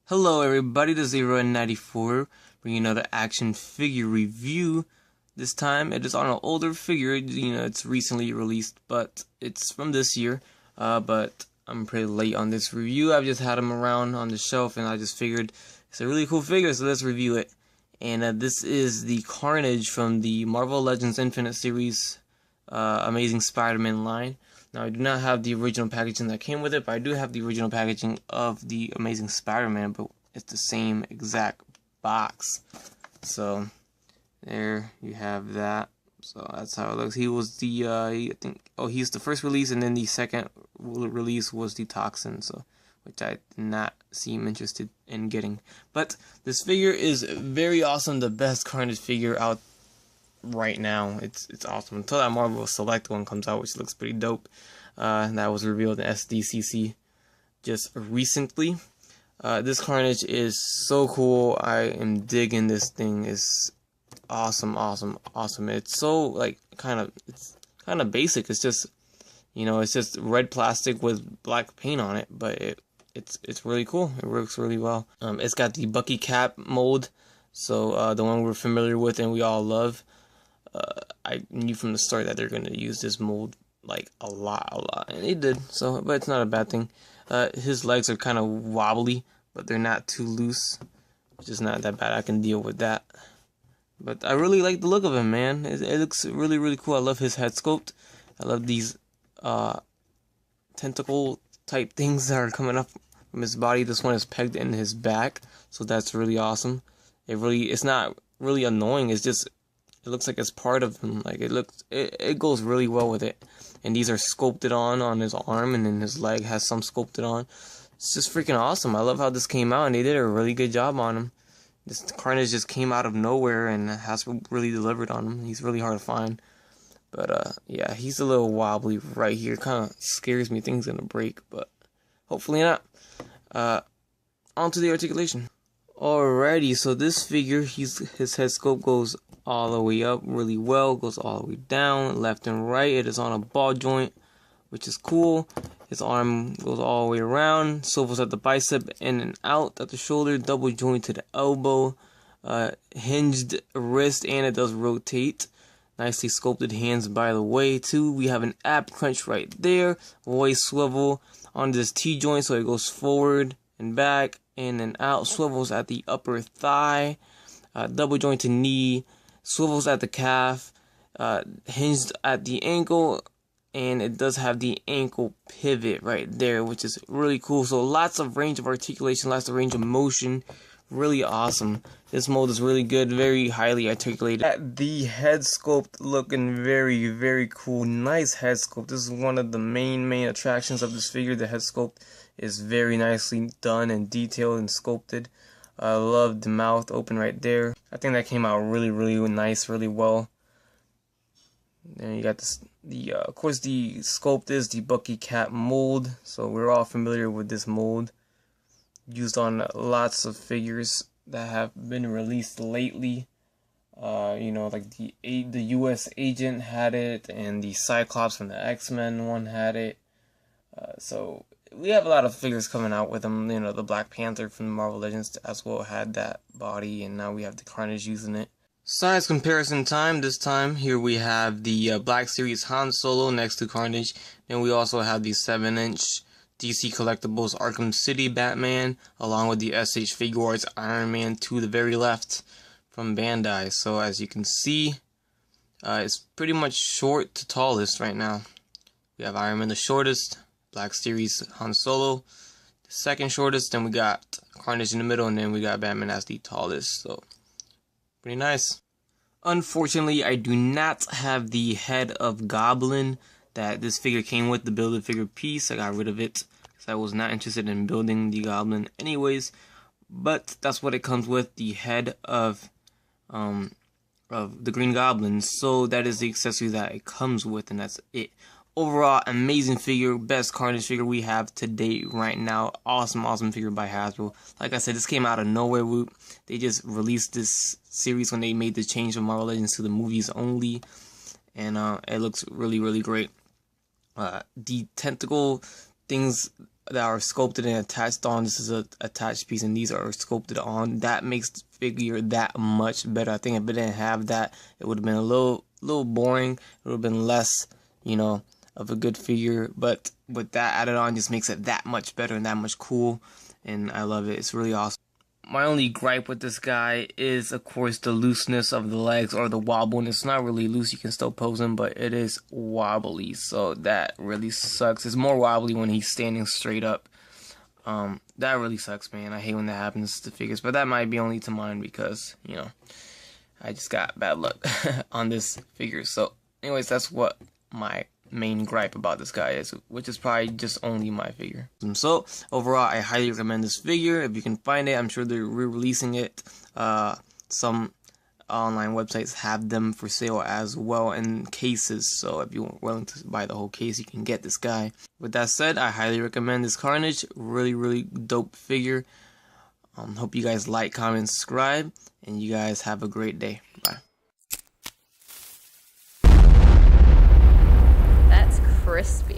Hello everybody, this is Zero94 bringing another action figure review. This time it is on an older figure, it's recently released, but it's from this year. But I'm pretty late on this review. I've just had him around on the shelf and I just figured it's a really cool figure, so let's review it. And this is the Carnage from the Marvel Legends Infinite series Amazing Spider-Man line. Now, I do not have the original packaging that came with it, but I do have the original packaging of the Amazing Spider-Man, but it's the same exact box. So, there you have that. So, that's how it looks. He was the, he's the first release, and then the second release was the Toxin, so, which I did not seem interested in getting. But, this figure is very awesome, the best Carnage figure out right now. It's awesome until that Marvel Select one comes out, which looks pretty dope. That was revealed in SDCC just recently. This Carnage is so cool. I am digging this thing. It's awesome. It's so it's kind of basic. It's just it's just red plastic with black paint on it, but it's really cool. It works really well. It's got the Bucky cap mold, so the one we're familiar with and we all love. I knew from the start that they're going to use this mold like a lot, and they did. So, but it's not a bad thing. His legs are kind of wobbly, but they're not too loose, which is not that bad. I can deal with that. But I really like the look of him, man. It looks really cool. I love his head sculpt. I love these tentacle type things that are coming up from his body. This one is pegged in his back, so that's really awesome. It's not really annoying. It's just it looks like it's part of him. Like it goes really well with it. And these are sculpted on his arm, and then his leg has some sculpted on. It's just freaking awesome. I love how this came out, and they did a really good job on him. This Carnage just came out of nowhere, and hasbro really delivered on him. He's really hard to find. But yeah, he's a little wobbly right here. Kind of scares me. Things gonna break, but hopefully not. On to the articulation. Alrighty, so this figure, his head sculpt goes all the way up really well, goes all the way down, left and right. It is on a ball joint, which is cool. His arm goes all the way around, swivels at the bicep, in and out at the shoulder, double joint to the elbow, hinged wrist, and it does rotate. Nicely sculpted hands, by the way, too. We have an ab crunch right there, waist swivel on this T-joint, so it goes forward and back, in and out, swivels at the upper thigh, double joint to knee, swivels at the calf, hinged at the ankle, and it does have the ankle pivot right there, which is really cool. So lots of range of articulation, lots of range of motion, really awesome. This mold is really good, very highly articulated. The head sculpt looking very cool. Nice head sculpt. This is one of the main attractions of this figure. The head sculpt is very nicely done and detailed and sculpted. I love the mouth open right there. I think that came out really nice, really well. Then you got this, of course the sculpt is the Bucky cap mold, so we're all familiar with this mold. Used on lots of figures that have been released lately. Like the US Agent had it, and the Cyclops from the X-Men one had it. So we have a lot of figures coming out with them. The Black Panther from Marvel Legends as well had that body, and now we have the Carnage using it. Size comparison time. This time here we have the Black Series Han Solo next to Carnage. Then we also have the 7-inch DC Collectibles Arkham City Batman, along with the SH Figuarts Iron Man to the very left from Bandai. So as you can see, it's pretty much short to tallest right now. We have Iron Man the shortest, Black Series Han Solo the second shortest, then we got Carnage in the middle, and then we got Batman as the tallest. So pretty nice. Unfortunately, I do not have the head of Goblin that this figure came with, the Build-A-Figure piece. I got rid of it because I was not interested in building the Goblin anyways. But that's what it comes with, the head of the Green Goblin. So that is the accessory that it comes with, and that's it. Overall, amazing figure, best Carnage figure we have to date right now. Awesome figure by Hasbro. Like I said, this came out of nowhere. They just released this series when they made the change from Marvel Legends to the movies only, and it looks really great. The tentacle things that are sculpted and attached on. This is a attached piece, and these are sculpted on. That makes the figure that much better. I think if it didn't have that, it would have been a little boring. It would have been less, you know, of a good figure. But with that added on, just makes it that much better and that much cool. And I love it. It's really awesome. My only gripe with this guy is, of course, the looseness of the legs, or the wobbling. It's not really loose. You can still pose him, but it is wobbly. So that really sucks. It's more wobbly when he's standing straight up. That really sucks, man. I hate when that happens to figures. But that might be only to mine because, you know, I just got bad luck on this figure. So, anyways, that's what my main gripe about this guy is, which is probably just only my figure. So overall, I highly recommend this figure. If you can find it, I'm sure they're re-releasing it. Some online websites have them for sale as well in cases, so if you're willing to buy the whole case, you can get this guy. With that said, I highly recommend this Carnage. Really dope figure. Hope you guys like, comment, subscribe, and you guys have a great day. Bye. That's crispy.